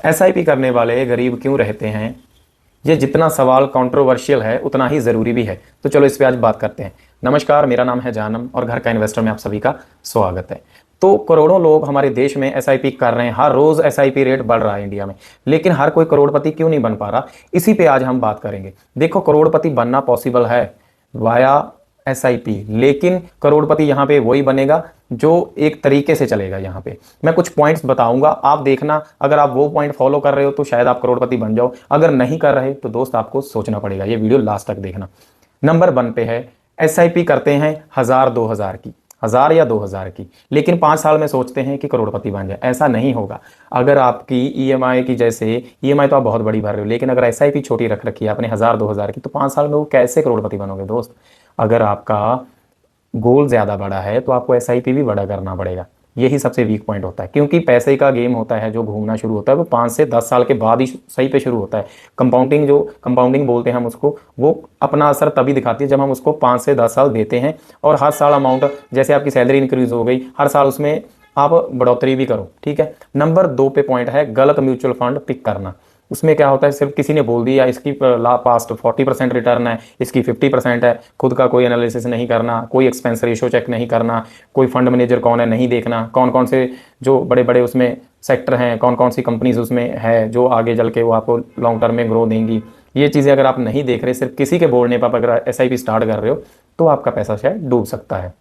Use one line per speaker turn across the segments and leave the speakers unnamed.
SIP करने वाले गरीब क्यों रहते हैं? ये जितना सवाल कंट्रोवर्शियल है उतना ही ज़रूरी भी है। तो चलो इस पे आज बात करते हैं। नमस्कार, मेरा नाम है जानम और घर का इन्वेस्टर में आप सभी का स्वागत है। तो करोड़ों लोग हमारे देश में एसआईपी कर रहे हैं, हर रोज़ एसआईपी रेट बढ़ रहा है इंडिया में, लेकिन हर कोई करोड़पति क्यों नहीं बन पा रहा? इसी पे आज हम बात करेंगे। देखो, करोड़पति बनना पॉसिबल है वाया एसआईपी, लेकिन करोड़पति यहाँ पे वही बनेगा जो एक तरीके से चलेगा। यहाँ पे मैं कुछ पॉइंट्स बताऊंगा, आप देखना। अगर आप वो पॉइंट फॉलो कर रहे हो तो शायद आप करोड़पति बन जाओ, अगर नहीं कर रहे तो दोस्त आपको सोचना पड़ेगा। ये वीडियो लास्ट तक देखना। नंबर 1 पे है, एसआईपी करते हैं 1000-2000 की, 1000 या 2000 की, लेकिन 5 साल में सोचते हैं कि करोड़पति बन जाए। ऐसा नहीं होगा। अगर आपकी ईएमआई की, जैसे ईएमआई तो आप बहुत बड़ी भर रहे हो, लेकिन अगर एसआईपी छोटी रख रखी है आपने 1000-2000 की, तो 5 साल में वो कैसे करोड़पति बनोगे दोस्त? अगर आपका गोल ज़्यादा बड़ा है तो आपको एसआईपी भी बड़ा करना पड़ेगा। यही सबसे वीक पॉइंट होता है, क्योंकि पैसे का गेम होता है जो घूमना शुरू होता है वो 5 से 10 साल के बाद ही सही पे शुरू होता है। कंपाउंडिंग, जो कंपाउंडिंग बोलते हैं हम उसको, वो अपना असर तभी दिखाती है जब हम उसको 5 से 10 साल देते हैं। और हर साल अमाउंट, जैसे आपकी सैलरी इंक्रीज हो गई, हर साल उसमें आप बढ़ोतरी भी करो। ठीक है। नंबर 2 पे पॉइंट है, गलत म्यूचुअल फंड पिक करना। उसमें क्या होता है, सिर्फ किसी ने बोल दिया इसकी पास्ट 40% रिटर्न है, इसकी 50% है, खुद का कोई एनालिसिस नहीं करना, कोई एक्सपेंस रेशो चेक नहीं करना, कोई फंड मैनेजर कौन है नहीं देखना, कौन कौन से जो बड़े बड़े उसमें सेक्टर हैं, कौन कौन सी कंपनीज उसमें है जो आगे चल के वो आपको लॉन्ग टर्म में ग्रो देंगी। ये चीज़ें अगर आप नहीं देख रहे, सिर्फ किसी के बोलने पर अगर एसआईपी स्टार्ट कर रहे हो, तो आपका पैसा शायद डूब सकता है।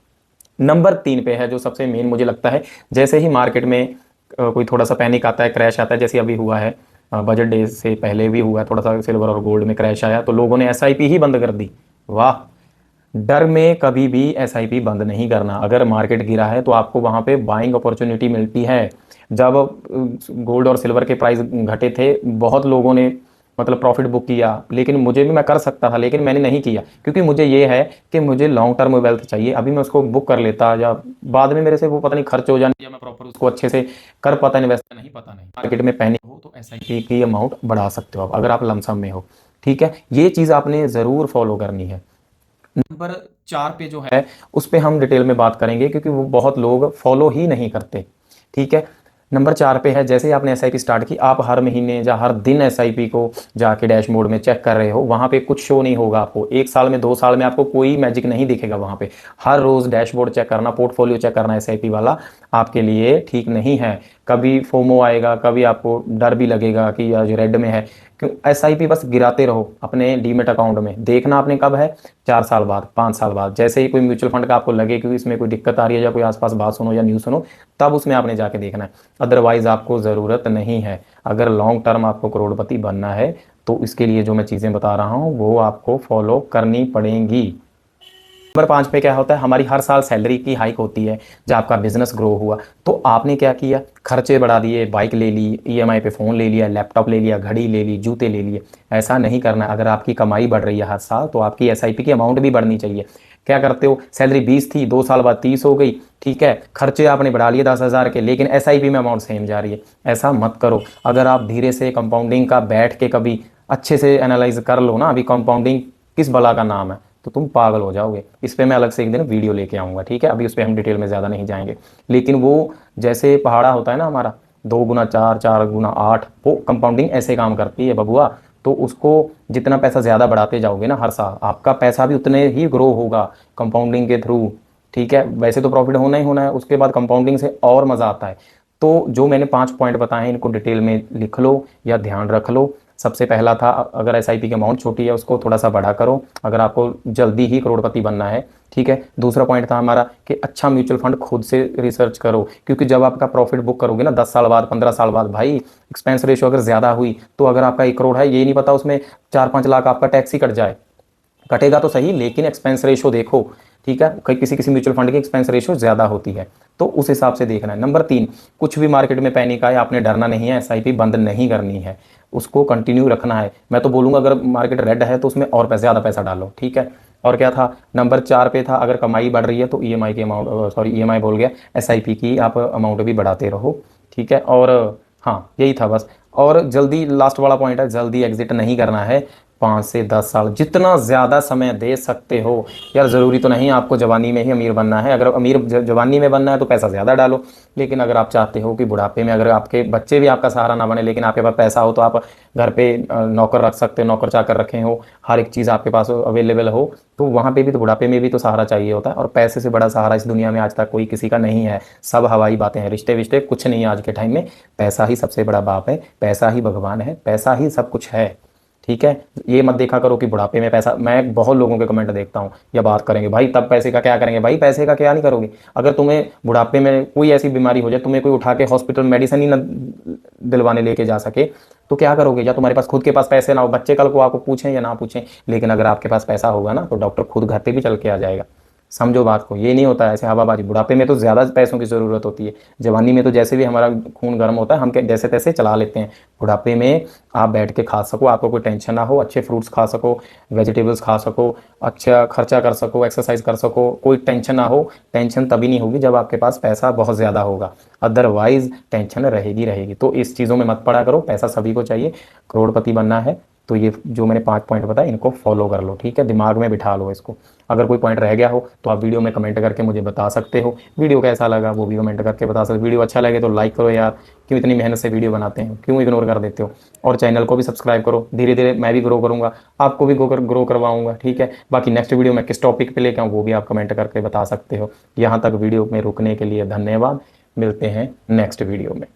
नंबर 3 पे है, जो सबसे मेन मुझे लगता है, जैसे ही मार्केट में कोई थोड़ा सा पैनिक आता है, क्रैश आता है, जैसे अभी हुआ है, बजट डे से पहले भी हुआ, थोड़ा सा सिल्वर और गोल्ड में क्रैश आया तो लोगों ने एसआईपी ही बंद कर दी। वाह! डर में कभी भी एसआईपी बंद नहीं करना। अगर मार्केट गिरा है तो आपको वहाँ पे बाइंग अपॉर्चुनिटी मिलती है। जब गोल्ड और सिल्वर के प्राइस घटे थे, बहुत लोगों ने मतलब प्रॉफिट बुक किया, लेकिन मुझे भी, मैं कर सकता था लेकिन मैंने नहीं किया, क्योंकि मुझे ये है कि मुझे लॉन्ग टर्म वेल्थ चाहिए। अभी मैं उसको बुक कर लेता, या बाद में मेरे से वो पता नहीं खर्च हो जाने, या मैं प्रॉपर उसको अच्छे से कर पाता इन्वेस्ट, नहीं पता नहीं। मार्केट में पैनिक हो तो एसआईपी की अमाउंट बढ़ा सकते हो आप, अगर आप लमसम में हो। ठीक है, ये चीज़ आपने ज़रूर फॉलो करनी है। नंबर 4 पे जो है उस पर हम डिटेल में बात करेंगे, क्योंकि वो बहुत लोग फॉलो ही नहीं करते। ठीक है। नंबर 4 पे है, जैसे ही आपने एसआईपी स्टार्ट की, आप हर महीने या हर दिन एसआईपी को जाके डैश मोड में चेक कर रहे हो। वहाँ पे कुछ शो नहीं होगा आपको, 1 साल में 2 साल में आपको कोई मैजिक नहीं दिखेगा। वहाँ पे हर रोज़ डैशबोर्ड चेक करना, पोर्टफोलियो चेक करना एसआईपी वाला आपके लिए ठीक नहीं है। कभी फोमो आएगा, कभी आपको डर भी लगेगा कि आज रेड में है। क्यों? एसआईपी बस गिराते रहो अपने डीमेट अकाउंट में। देखना आपने कब है, 4 साल बाद, 5 साल बाद, जैसे ही कोई म्यूचुअल फंड का आपको लगे कि इसमें कोई दिक्कत आ रही है, या कोई आसपास बात सुनो या न्यूज़ सुनो, तब उसमें आपने जाके देखना है। अदरवाइज आपको ज़रूरत नहीं है। अगर लॉन्ग टर्म आपको करोड़पति बनना है तो इसके लिए जो मैं चीज़ें बता रहा हूँ वो आपको फॉलो करनी पड़ेंगी। नंबर 5 पे क्या होता है, हमारी हर साल सैलरी की हाइक होती है। जब आपका बिजनेस ग्रो हुआ तो आपने क्या किया, खर्चे बढ़ा दिए, बाइक ले ली, ईएमआई पे फ़ोन ले लिया, लैपटॉप ले लिया, घड़ी ले ली, जूते ले लिए। ऐसा नहीं करना। अगर आपकी कमाई बढ़ रही है हर साल, तो आपकी एसआईपी की अमाउंट भी बढ़नी चाहिए। क्या करते हो, सैलरी 20 थी, 2 साल बाद 30 हो गई, ठीक है, खर्चे आपने बढ़ा लिए 10,000 के, लेकिन एसआईपी में अमाउंट सेम जा रही है। ऐसा मत करो। अगर आप धीरे से कंपाउंडिंग का बैठ के कभी अच्छे से एनालाइज कर लो ना, अभी कंपाउंडिंग किस बला का नाम है, तो तुम पागल हो जाओगे। इस पे मैं अलग से एक दिन वीडियो लेके आऊँगा। ठीक है, अभी उस पर हम डिटेल में ज़्यादा नहीं जाएंगे। लेकिन वो जैसे पहाड़ा होता है ना हमारा, 2 गुना 4, 4 गुना 8, वो कंपाउंडिंग ऐसे काम करती है बबुआ। तो उसको जितना पैसा ज़्यादा बढ़ाते जाओगे ना हर साल, आपका पैसा भी उतने ही ग्रो होगा कंपाउंडिंग के थ्रू। ठीक है, वैसे तो प्रॉफिट होना ही होना है, उसके बाद कंपाउंडिंग से और मज़ा आता है। तो जो मैंने 5 पॉइंट बताए हैं, इनको डिटेल में लिख लो या ध्यान रख लो। सबसे पहला था, अगर एसआईपी की अमाउंट छोटी है उसको थोड़ा सा बड़ा करो, अगर आपको जल्दी ही करोड़पति बनना है। ठीक है। दूसरा पॉइंट था हमारा कि अच्छा म्यूचुअल फंड खुद से रिसर्च करो, क्योंकि जब आपका प्रॉफिट बुक करोगे ना 10 साल बाद, 15 साल बाद, भाई एक्सपेंस रेशो अगर ज़्यादा हुई तो अगर आपका 1 करोड़ है, ये नहीं पता उसमें 4-5 लाख आपका टैक्स ही कट जाए। कटेगा तो सही, लेकिन एक्सपेंस रेशो देखो। ठीक है, किसी किसी म्यूचुअल फंड की एक्सपेंस रेशो ज़्यादा होती है, तो उस हिसाब से देखना है। नंबर 3, कुछ भी मार्केट में पैनिक आए आपने डरना नहीं है, एसआईपी बंद नहीं करनी है, उसको कंटिन्यू रखना है। मैं तो बोलूँगा अगर मार्केट रेड है तो उसमें और ज़्यादा पैसा डालो। ठीक है। और क्या था, नंबर 4 पे था, अगर कमाई बढ़ रही है तो ईएमआई की अमाउंट, सॉरी ईएमआई बोल गया, एसआईपी की आप अमाउंट भी बढ़ाते रहो। ठीक है। और हाँ, यही था बस। और जल्दी, लास्ट वाला पॉइंट है, जल्दी एग्जिट नहीं करना है। 5 से 10 साल, जितना ज़्यादा समय दे सकते हो। यार ज़रूरी तो नहीं आपको जवानी में ही अमीर बनना है। अगर अमीर जवानी में बनना है तो पैसा ज़्यादा डालो, लेकिन अगर आप चाहते हो कि बुढ़ापे में अगर आपके बच्चे भी आपका सहारा ना बने, लेकिन आपके पास पैसा हो, तो आप घर पे नौकर रख सकते हो, नौकर चाकर रखे हो, हर एक चीज़ आपके पास अवेलेबल हो, तो वहाँ पे भी तो बुढ़ापे में भी तो सहारा चाहिए होता है। और पैसे से बड़ा सहारा इस दुनिया में आज तक कोई किसी का नहीं है। सब हवाई बातें हैं, रिश्ते विश्ते कुछ नहीं है आज के टाइम में। पैसा ही सबसे बड़ा बाप है, पैसा ही भगवान है, पैसा ही सब कुछ है। ठीक है, ये मत देखा करो कि बुढ़ापे में पैसा। मैं बहुत लोगों के कमेंट देखता हूँ या बात करेंगे, भाई तब पैसे का क्या करेंगे। भाई पैसे का क्या नहीं करोगे, अगर तुम्हें बुढ़ापे में कोई ऐसी बीमारी हो जाए, तुम्हें कोई उठा के हॉस्पिटल मेडिसिन ही न दिलवाने लेके जा सके, तो क्या करोगे। या तुम्हारे पास खुद के पास पैसे ना हो, बच्चे कल को आपको पूछें या ना पूछें, लेकिन अगर आपके पास पैसा होगा ना, तो डॉक्टर खुद घर पे भी चल के आ जाएगा। समझो बात को, ये नहीं होता है ऐसे हवाबाजी। बुढ़ापे में तो ज़्यादा पैसों की ज़रूरत होती है। जवानी में तो जैसे भी हमारा खून गर्म होता है, हम जैसे तैसे चला लेते हैं। बुढ़ापे में आप बैठ के खा सको, आपको कोई टेंशन ना हो, अच्छे फ्रूट्स खा सको, वेजिटेबल्स खा सको, अच्छा खर्चा कर सको, एक्सरसाइज कर सको, कोई टेंशन ना हो। टेंशन तभी नहीं होगी जब आपके पास पैसा बहुत ज़्यादा होगा, अदरवाइज टेंशन रहेगी रहेगी। तो इस चीज़ों में मत पड़ा करो, पैसा सभी को चाहिए। करोड़पति बनना है तो ये जो मैंने 5 पॉइंट बताए, इनको फॉलो कर लो। ठीक है, दिमाग में बिठा लो इसको। अगर कोई पॉइंट रह गया हो तो आप वीडियो में कमेंट करके मुझे बता सकते हो। वीडियो कैसा लगा वो भी कमेंट करके बता सकते हो। वीडियो अच्छा लगे तो लाइक करो यार, क्यों इतनी मेहनत से वीडियो बनाते हैं, क्यों इग्नोर कर देते हो। और चैनल को भी सब्सक्राइब करो, धीरे धीरे मैं भी ग्रो करूँगा, आपको भी ग्रो करवाऊँगा। ठीक है, बाकी नेक्स्ट वीडियो में किस टॉपिक पर लेके आऊँ वो भी आप कमेंट करके बता सकते हो। यहाँ तक वीडियो में रुकने के लिए धन्यवाद। मिलते हैं नेक्स्ट वीडियो में।